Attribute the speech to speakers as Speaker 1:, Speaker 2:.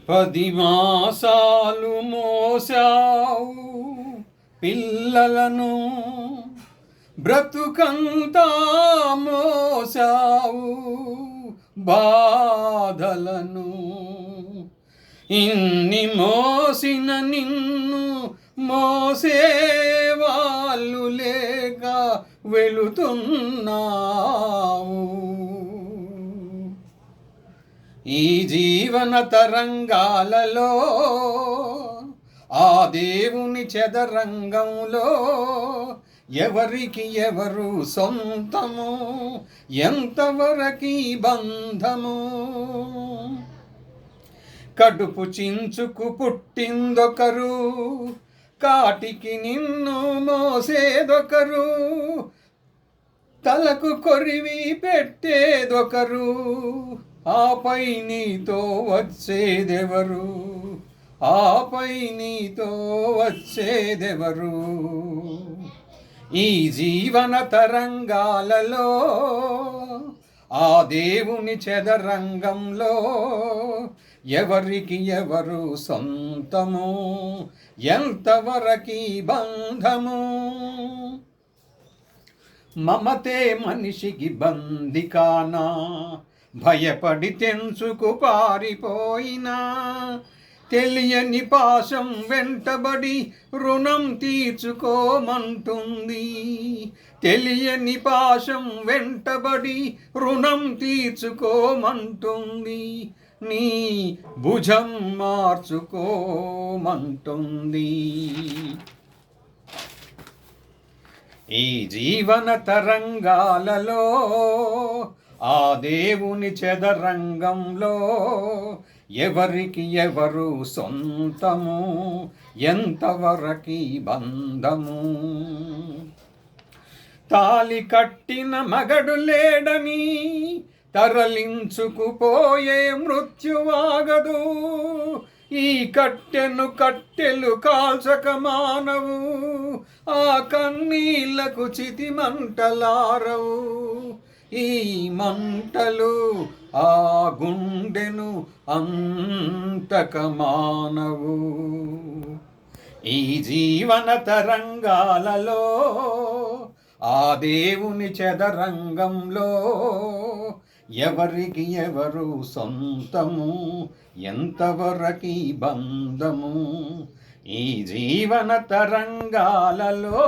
Speaker 1: 10 మాసాలు మోసావు పిల్లలను, బ్రతుకంతా మోసావు బాధలను. ఇన్ని మోసిన నిన్ను మోసేవాళ్ళు లేక వెళుతున్నావు. ఈ జీవన తరంగాలలో ఆ దేవుని చదరంగంలో ఎవరికి ఎవరు సొంతము, ఎంతవరకి బంధము. కడుపు చించుకు పుట్టిందొకరు, కాటికి నిన్ను మోసేదొకరు, తలకు కొరివి పెట్టేదొకరు, ఆపై నీతో వచ్చేదెవరు, ఆపై నీతో వచ్చేదెవరు. ఈ జీవన తరంగాలలో ఆ దేవుని చదరంగంలో ఎవరికి ఎవరు సొంతము, ఎంతవరకి బంధము. మమతే మనిషికి బందికానా, భయపడి తెంచుకు పారిపోయినా, తెలియని పాశం వెంటబడి రుణం తీర్చుకోమంటుంది. తెలియని పాశం వెంటబడి రుణం తీర్చుకోమంటుంది, నీ భుజం మార్చుకోమంటుంది. ఈ జీవన తరంగాలలో ఆ దేవుని చదరంగంలో ఎవరికి ఎవరు సొంతము, ఎంతవరకి బంధము. తాలి కట్టిన మగడు లేడని తరలించుకుపోయే మృత్యువాగదు. ఈ కట్టెను కట్టెలు కాల్చక మానవు, ఆ కన్నీళ్లకు చితి మంటలారవు. ఈ మంటలు ఆ గుండెను అంతక మానవు. ఈ జీవన తరంగాలలో ఆ దేవుని చదరంగంలో ఎవరికి ఎవరు సొంతము, ఎంతవరకి బంధము. ఈ జీవన తరంగాలలో